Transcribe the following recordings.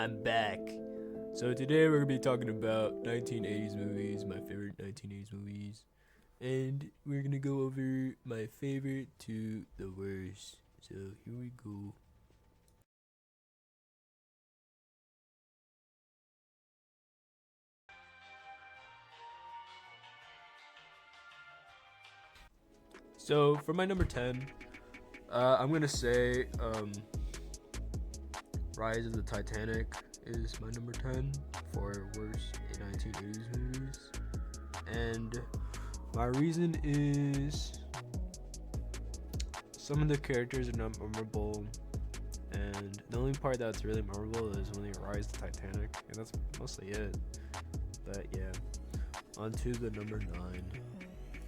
I'm back. So today we're gonna be talking about 1980s movies, my favorite 1980s movies, and we're gonna go over my favorite to the worst. So here we go. So for my number 10, I'm gonna say Rise of the Titanic is my number 10 for worst 1980s movies. And my reason is some of the characters are not memorable, and the only part that's really memorable is when they rise the Titanic, and that's mostly it. But yeah, on to the number 9.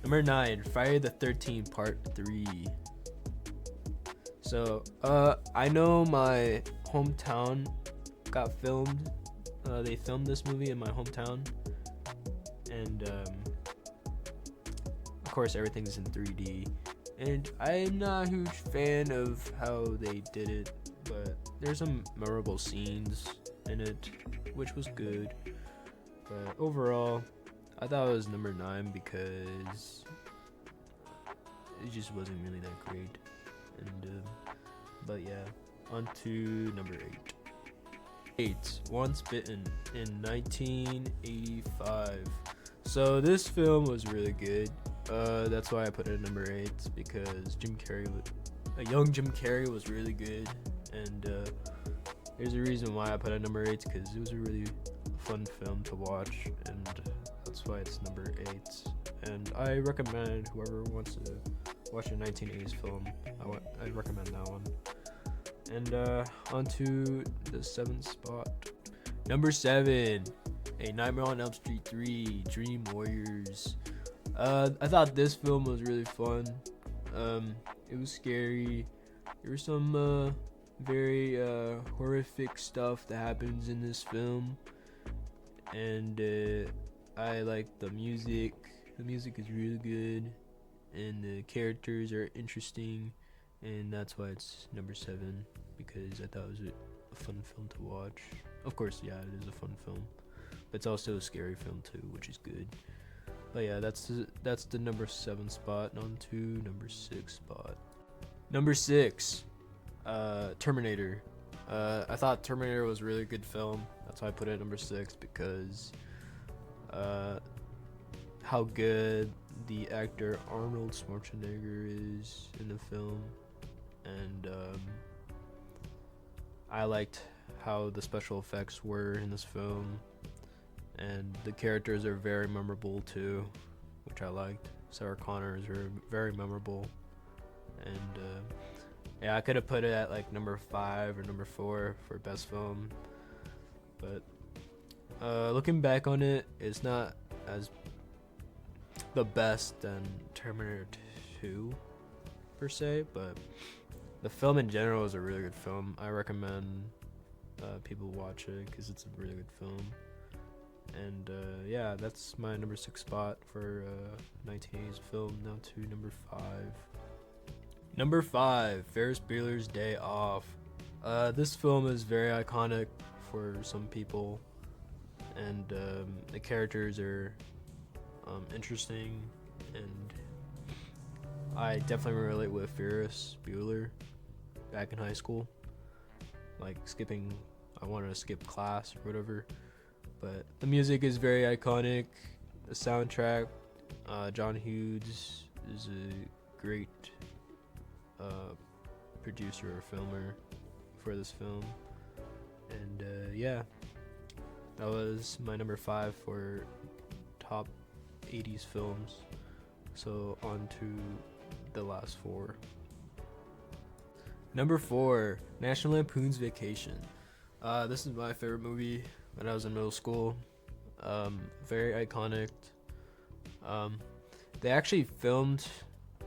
Number 9, Friday the 13th Part 3. So, I know my hometown got filmed. They filmed this movie in my hometown, and of course everything's in 3D. And I'm not a huge fan of how they did it, but there's some memorable scenes in it, which was good. But overall, I thought it was number 9 because it just wasn't really that great. And but yeah, on to number 8. Once Bitten in 1985. So this film was really good. That's why I put it at number 8, because young Jim Carrey was really good, and there's a reason why I put it at number 8, because it was a really fun film to watch, and that's why it's number 8. And I recommend whoever wants to watch a 1980s film, I recommend that one. And on to the 7th spot. Number 7, A Nightmare on Elm Street 3, Dream Warriors. I thought this film was really fun. It was scary. There was some very horrific stuff that happens in this film, and I like the music. The music is really good, and the characters are interesting, and that's why it's number 7, because I thought it was a fun film to watch. Of course, yeah, it is a fun film, but it's also a scary film too, which is good. But yeah, that's the number 7 spot. And on to number 6 spot. Number 6, Terminator. I thought Terminator was a really good film. That's why I put it at number 6, because how good the actor Arnold Schwarzenegger is in the film, and I liked how the special effects were in this film, and the characters are very memorable too, which I liked. Sarah Connor is very memorable, and yeah, I could have put it at like number 5 or number 4 for best film, but looking back on it, it's not as the best than Terminator 2 per se, but the film in general is a really good film. I recommend people watch it because it's a really good film. And yeah, that's my number 6 spot for 1980s film. Now to number 5. Number 5, Ferris Bueller's Day Off. This film is very iconic for some people, and the characters are interesting, and I definitely relate with Ferris Bueller back in high school. Like I wanted to skip class or whatever. But the music is very iconic. The soundtrack, John Hughes is a great producer or filmer for this film. And yeah, that was my number 5 for top 80s films. So on to the last 4. Number 4, National Lampoon's Vacation. This is my favorite movie when I was in middle school. Very iconic. They actually filmed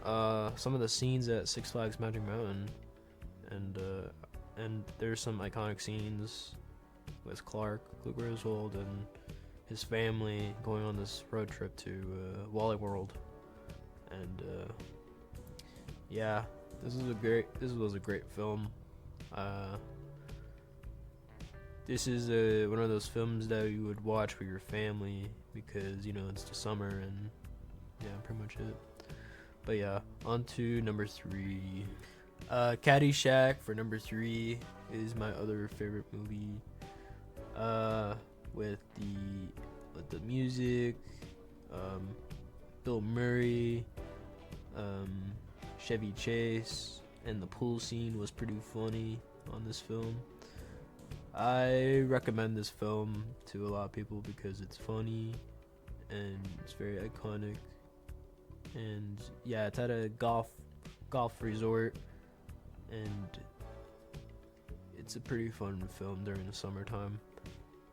some of the scenes at Six Flags Magic Mountain, and there's some iconic scenes with Clark Griswold and his family going on this road trip to Wally World. And yeah, this was a great film. this is one of those films that you would watch with your family because it's the summer and yeah, pretty much it. But yeah, on to number 3. Caddyshack for number 3 is my other favorite movie. With the music, Bill Murray, Chevy Chase, and the pool scene was pretty funny on this film. I recommend this film to a lot of people because it's funny and it's very iconic. And yeah, it's at a golf resort, and it's a pretty fun film during the summertime.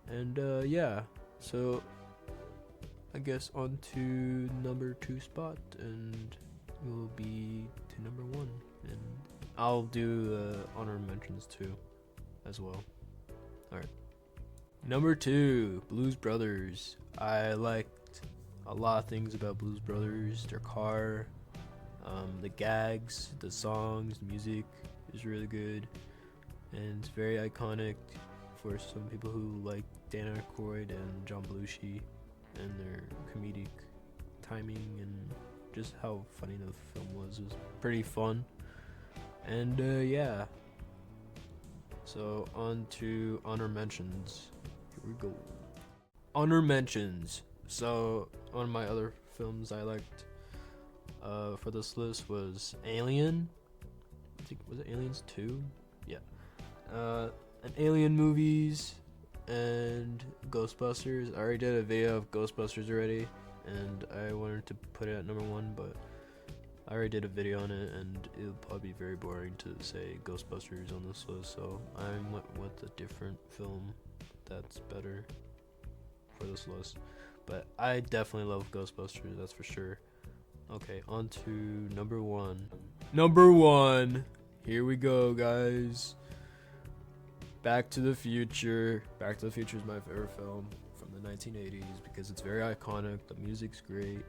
And yeah, so I guess on to number 2 spot, and we'll be to number 1, and I'll do honor mentions too as well. Alright, number 2, Blues Brothers. I liked a lot of things about Blues Brothers. Their car, the gags, the songs, the music is really good, and it's very iconic for some people who like Dan Aykroyd and John Belushi and their comedic timing and just how funny the film was. It was pretty fun. And yeah, so on to honor mentions. Here we go. Honor mentions. So one of my other films I liked for this list was Alien. I think, was it Aliens 2? Yeah. And Alien movies and Ghostbusters. I already did a video of Ghostbusters already, and I wanted to put it at number 1, but I already did a video on it, and it'll probably be very boring to say Ghostbusters on this list, so I went with a different film that's better for this list. But I definitely love Ghostbusters, that's for sure. Okay, on to number 1. Number 1. Here we go, guys. Back to the Future. Back to the Future is my favorite film from the 1980s because it's very iconic. The music's great.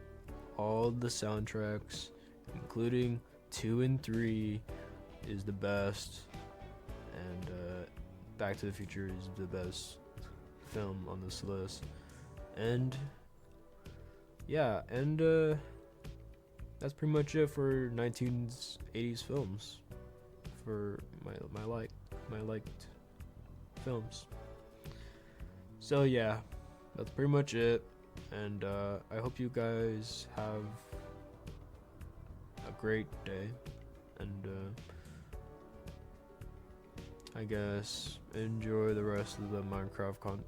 All the soundtracks, including 2 and 3, is the best. And Back to the Future is the best film on this list. And yeah, and that's pretty much it for 1980s films. For my liked films. So yeah, that's pretty much it, and I hope you guys have a great day, and I guess enjoy the rest of the Minecraft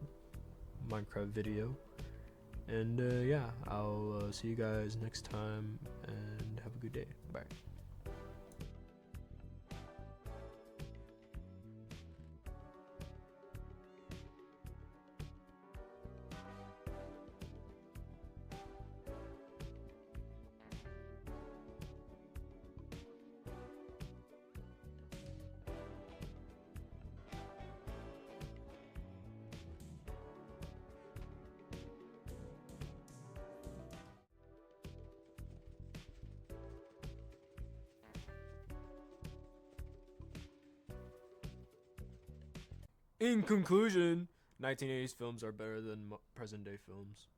video, and yeah, I'll see you guys next time, and have a good day. Bye. In conclusion, 1980s films are better than present day films.